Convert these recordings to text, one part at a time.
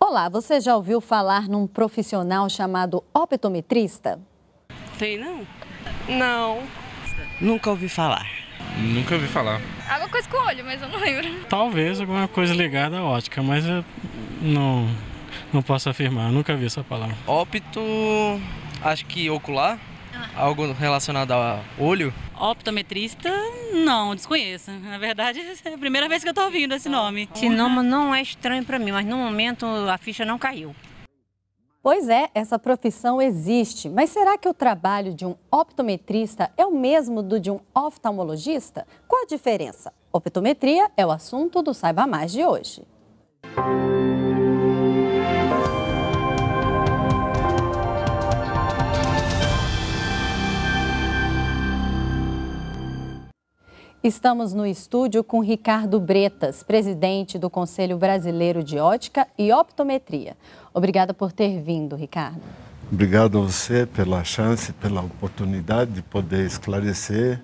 Olá, você já ouviu falar num profissional chamado optometrista? Tem não? Não. Nunca ouvi falar. Nunca ouvi falar. Alguma coisa com olho, mas eu não lembro. Talvez alguma coisa ligada à ótica, mas eu não posso afirmar, nunca vi essa palavra. Ópto, acho que ocular, algo relacionado a olho. Optometrista, não, desconheço. Na verdade, é a primeira vez que eu estou ouvindo esse nome. Esse nome não é estranho para mim, mas no momento a ficha não caiu. Pois é, essa profissão existe, mas será que o trabalho de um optometrista é o mesmo do de um oftalmologista? Qual a diferença? Optometria é o assunto do Saiba Mais de hoje. Estamos no estúdio com Ricardo Bretas, presidente do Conselho Brasileiro de Ótica e Optometria. Obrigada por ter vindo, Ricardo. Obrigado a você pela chance, pela oportunidade de poder esclarecer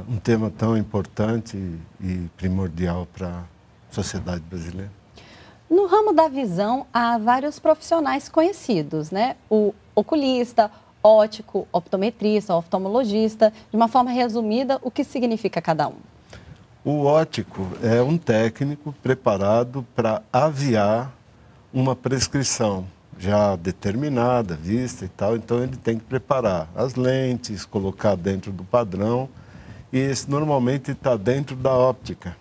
um tema tão importante e primordial para a sociedade brasileira. No ramo da visão, há vários profissionais conhecidos, né? O oculista, ótico, optometrista, oftalmologista. De uma forma resumida, o que significa cada um? O ótico é um técnico preparado para aviar uma prescrição já determinada, vista e tal. Então, ele tem que preparar as lentes, colocar dentro do padrão. E esse normalmente está dentro da óptica.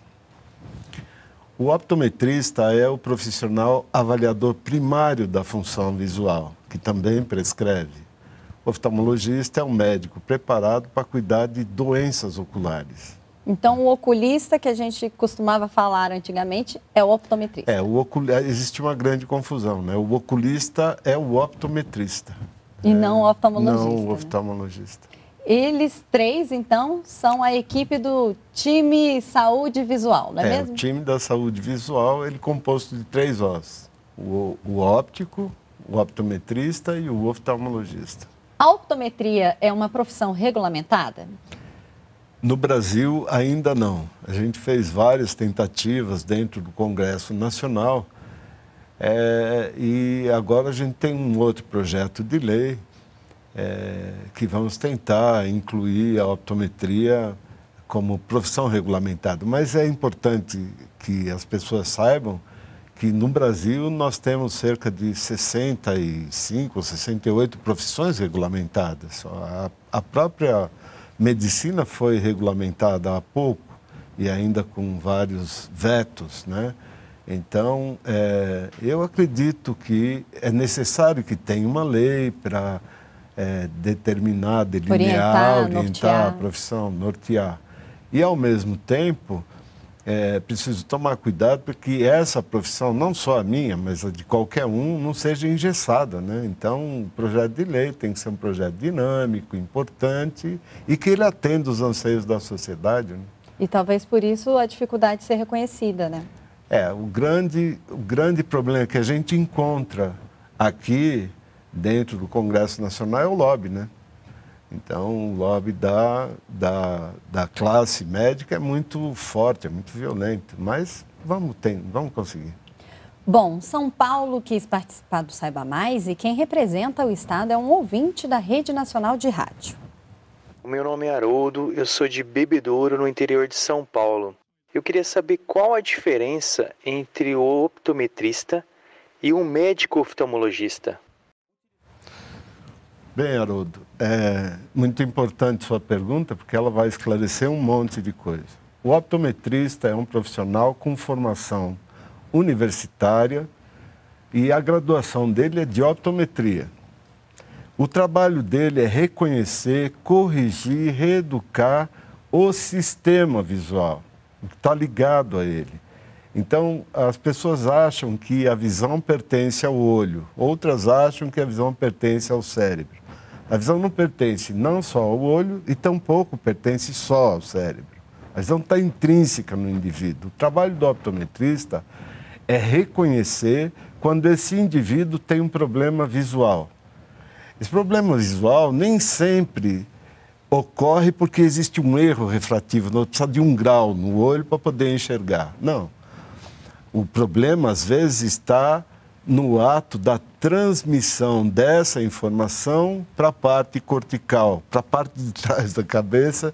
O optometrista é o profissional avaliador primário da função visual, que também prescreve. O oftalmologista é um médico preparado para cuidar de doenças oculares. Então, o oculista que a gente costumava falar antigamente é o optometrista. Existe uma grande confusão, né? O oculista é o optometrista. E não o oftalmologista. Não o oftalmologista. Né? Eles três, então, são a equipe do time saúde visual, não é mesmo? O time da saúde visual, ele é composto de 3 Os. O óptico, o optometrista e o oftalmologista. A optometria é uma profissão regulamentada? No Brasil, ainda não. A gente fez várias tentativas dentro do Congresso Nacional e agora a gente tem um outro projeto de lei que vamos tentar incluir a optometria como profissão regulamentada. Mas é importante que as pessoas saibam que no Brasil nós temos cerca de 65 ou 68 profissões regulamentadas. A própria medicina foi regulamentada há pouco e ainda com vários vetos, né? Então, eu acredito que é necessário que tenha uma lei para determinar, delinear, orientar a profissão, nortear. E, ao mesmo tempo, preciso tomar cuidado porque essa profissão, não só a minha, mas a de qualquer um, não seja engessada, né? Então, o projeto de lei tem que ser um projeto dinâmico, importante e que ele atenda os anseios da sociedade, né? E talvez por isso a dificuldade de ser reconhecida, né? O grande problema que a gente encontra aqui dentro do Congresso Nacional é o lobby, né? Então, o lobby da classe médica é muito forte, é muito violento, mas vamos conseguir. Bom, São Paulo quis participar do Saiba Mais e quem representa o estado é um ouvinte da Rede Nacional de Rádio. O meu nome é Haroldo, eu sou de Bebedouro, no interior de São Paulo. Eu queria saber qual a diferença entre o optometrista e o médico oftalmologista. Bem, Haroldo, é muito importante sua pergunta, porque ela vai esclarecer um monte de coisa. O optometrista é um profissional com formação universitária e a graduação dele é de optometria. O trabalho dele é reconhecer, corrigir, reeducar o sistema visual, que está ligado a ele. Então, as pessoas acham que a visão pertence ao olho, outras acham que a visão pertence ao cérebro. A visão não pertence não só ao olho e tampouco pertence só ao cérebro. A visão está intrínseca no indivíduo. O trabalho do optometrista é reconhecer quando esse indivíduo tem um problema visual. Esse problema visual nem sempre ocorre porque existe um erro refrativo, não precisa de 1 grau no olho para poder enxergar. Não. O problema, às vezes, está no ato da transmissão dessa informação para a parte cortical, para a parte de trás da cabeça,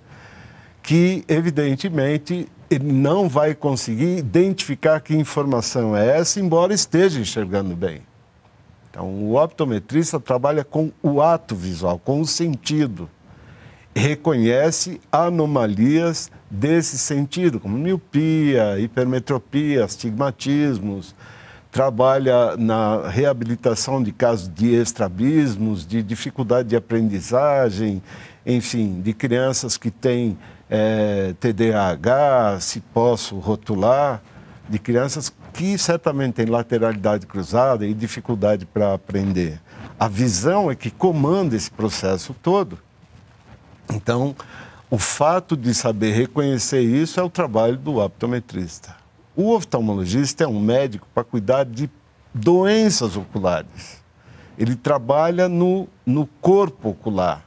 que, evidentemente, ele não vai conseguir identificar que informação é essa, embora esteja enxergando bem. Então, o optometrista trabalha com o ato visual, com o sentido. Reconhece anomalias desse sentido, como miopia, hipermetropia, astigmatismos, trabalha na reabilitação de casos de estrabismos, de dificuldade de aprendizagem, enfim, de crianças que têm TDAH, se posso rotular, de crianças que certamente têm lateralidade cruzada e dificuldade para aprender. A visão é que comanda esse processo todo. Então, o fato de saber reconhecer isso é o trabalho do optometrista. O oftalmologista é um médico para cuidar de doenças oculares. Ele trabalha no corpo ocular.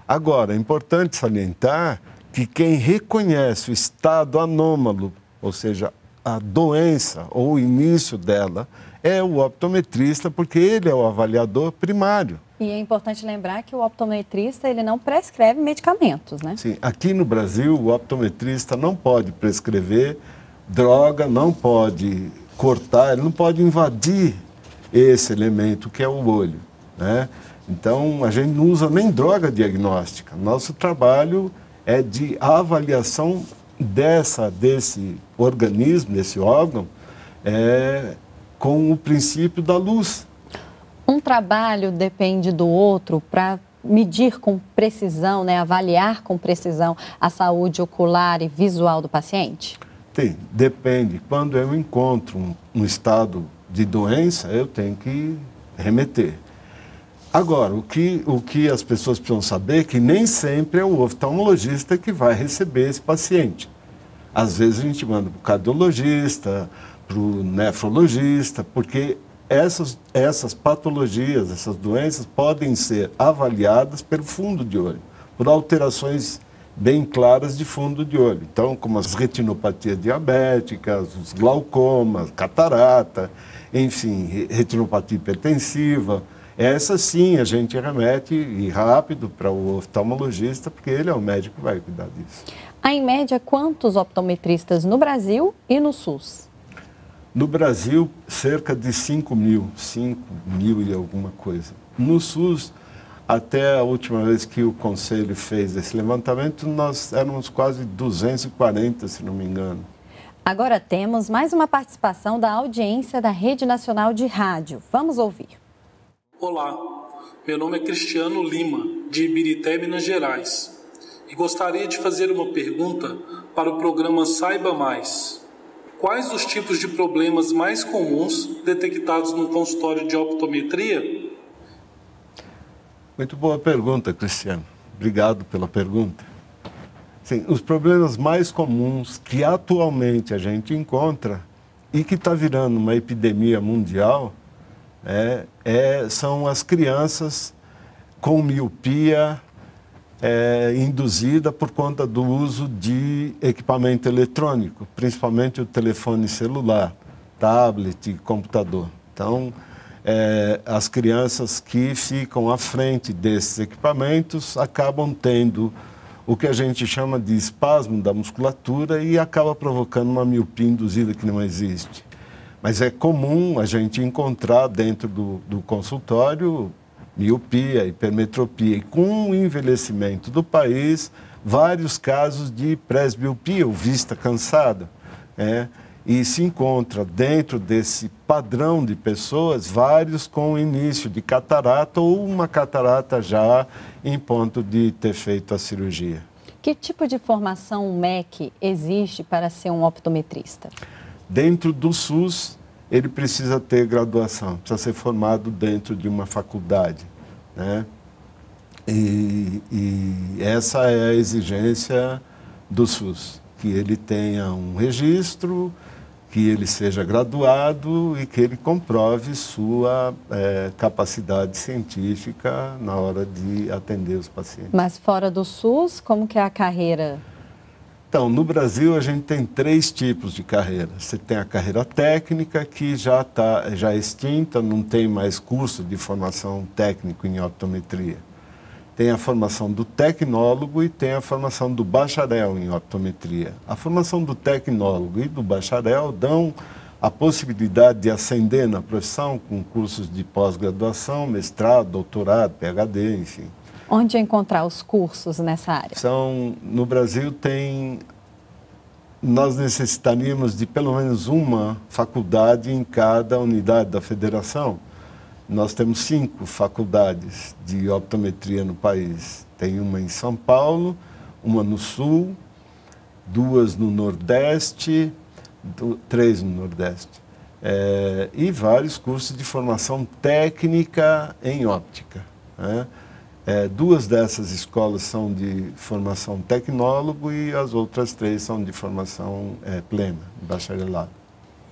Agora, é importante salientar que quem reconhece o estado anômalo, ou seja, a doença ou o início dela, é o optometrista, porque ele é o avaliador primário. E é importante lembrar que o optometrista ele não prescreve medicamentos, né? Sim, aqui no Brasil o optometrista não pode prescrever droga, não pode cortar, ele não pode invadir esse elemento que é o olho, né? Então a gente não usa nem droga diagnóstica. Nosso trabalho é de avaliação desse organismo, desse órgão, com o princípio da luz. Um trabalho depende do outro para medir com precisão, né, avaliar com precisão a saúde ocular e visual do paciente? Tem, depende. Quando eu encontro um estado de doença, eu tenho que remeter. Agora, o que as pessoas precisam saber é que nem sempre é o oftalmologista que vai receber esse paciente. Às vezes a gente manda para o cardiologista, para o nefrologista, porque essas patologias, essas doenças podem ser avaliadas pelo fundo de olho, por alterações bem claras de fundo de olho. Então, como as retinopatias diabéticas, os glaucomas, catarata, enfim, retinopatia hipertensiva, essa sim a gente remete e rápido para o oftalmologista, porque ele é o médico que vai cuidar disso. Há, em média, quantos optometristas no Brasil e no SUS? No Brasil, cerca de 5 mil e alguma coisa. No SUS, até a última vez que o Conselho fez esse levantamento, nós éramos quase 240, se não me engano. Agora temos mais uma participação da audiência da Rede Nacional de Rádio. Vamos ouvir. Olá, meu nome é Cristiano Lima, de Ibirité, Minas Gerais. E gostaria de fazer uma pergunta para o programa Saiba Mais. Quais os tipos de problemas mais comuns detectados no consultório de optometria? Muito boa pergunta, Cristiano. Obrigado pela pergunta. Sim, os problemas mais comuns que atualmente a gente encontra e que está virando uma epidemia mundial são as crianças com miopia induzida por conta do uso de equipamento eletrônico, principalmente o telefone celular, tablet, computador. Então, as crianças que ficam à frente desses equipamentos acabam tendo o que a gente chama de espasmo da musculatura e acaba provocando uma miopia induzida que não existe. Mas é comum a gente encontrar dentro do consultório miopia, hipermetropia e com o envelhecimento do país, vários casos de presbiopia ou vista cansada. E se encontra dentro desse padrão de pessoas, vários com início de catarata ou uma catarata já em ponto de ter feito a cirurgia. Que tipo de formação MEC existe para ser um optometrista? Dentro do SUS, ele precisa ter graduação, precisa ser formado dentro de uma faculdade, né? E essa é a exigência do SUS, que ele tenha um registro, que ele seja graduado e que ele comprove sua capacidade científica na hora de atender os pacientes. Mas fora do SUS, como que é a carreira? Então, no Brasil, a gente tem 3 tipos de carreira. Você tem a carreira técnica, que já é extinta, não tem mais curso de formação técnico em optometria. Tem a formação do tecnólogo e tem a formação do bacharel em optometria. A formação do tecnólogo e do bacharel dão a possibilidade de ascender na profissão com cursos de pós-graduação, mestrado, doutorado, PhD, enfim. Onde encontrar os cursos nessa área? No Brasil nós necessitaríamos de pelo menos uma faculdade em cada unidade da federação. Nós temos 5 faculdades de optometria no país. Tem uma em São Paulo, uma no Sul, 2 no Nordeste, 3 no Nordeste. E vários cursos de formação técnica em óptica, né? 2 dessas escolas são de formação tecnólogo e as outras 3 são de formação plena, bacharelado.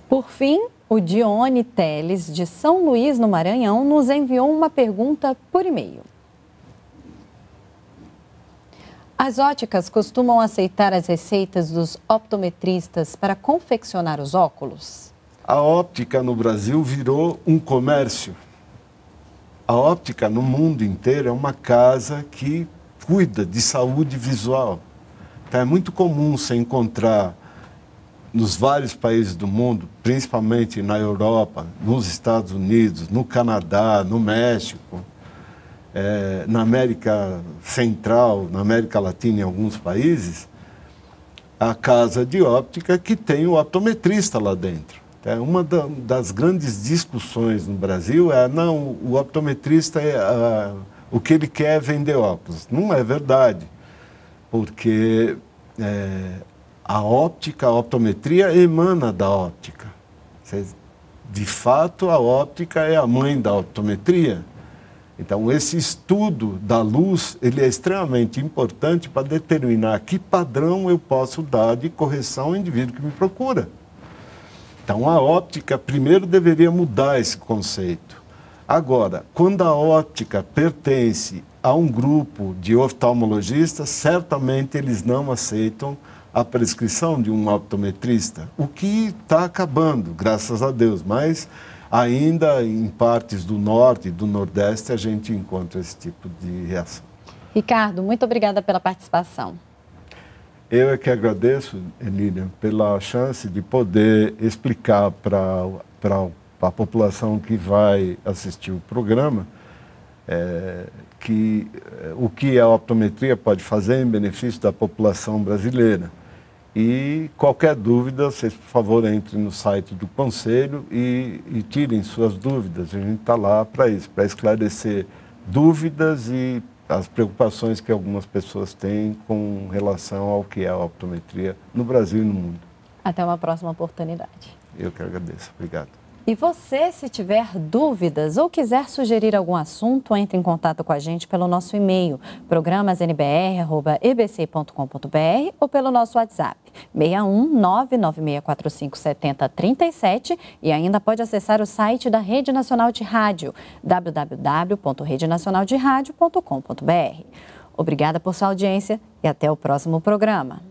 Por fim, o Dione Teles, de São Luís, no Maranhão, nos enviou uma pergunta por e-mail. As óticas costumam aceitar as receitas dos optometristas para confeccionar os óculos? A óptica no Brasil virou um comércio. A óptica no mundo inteiro é uma casa que cuida de saúde visual. Então é muito comum você encontrar nos vários países do mundo, principalmente na Europa, nos Estados Unidos, no Canadá, no México, na América Central, na América Latina, em alguns países, a casa de óptica que tem o optometrista lá dentro. Uma das grandes discussões no Brasil não, o optometrista, o que ele quer é vender óculos. Não é verdade, porque a optometria emana da óptica. De fato, a óptica é a mãe da optometria. Então, esse estudo da luz, ele é extremamente importante para determinar que padrão eu posso dar de correção ao indivíduo que me procura. Então, a óptica primeiro deveria mudar esse conceito. Agora, quando a óptica pertence a um grupo de oftalmologistas, certamente eles não aceitam a prescrição de um optometrista, o que está acabando, graças a Deus, mas ainda em partes do Norte e do Nordeste a gente encontra esse tipo de reação. Ricardo, muito obrigada pela participação. Eu é que agradeço, Emília, pela chance de poder explicar para a população que vai assistir o programa o que a optometria pode fazer em benefício da população brasileira. E qualquer dúvida, vocês, por favor, entrem no site do Conselho e tirem suas dúvidas. A gente está lá para isso, para esclarecer dúvidas e as preocupações que algumas pessoas têm com relação ao que é a optometria no Brasil e no mundo. Até uma próxima oportunidade. Eu que agradeço. Obrigado. E você, se tiver dúvidas ou quiser sugerir algum assunto, entre em contato com a gente pelo nosso e-mail, programasnbr@ebc.com.br ou pelo nosso WhatsApp, 61996457037, e ainda pode acessar o site da Rede Nacional de Rádio, www.redenacionalderadio.com.br. Obrigada por sua audiência e até o próximo programa.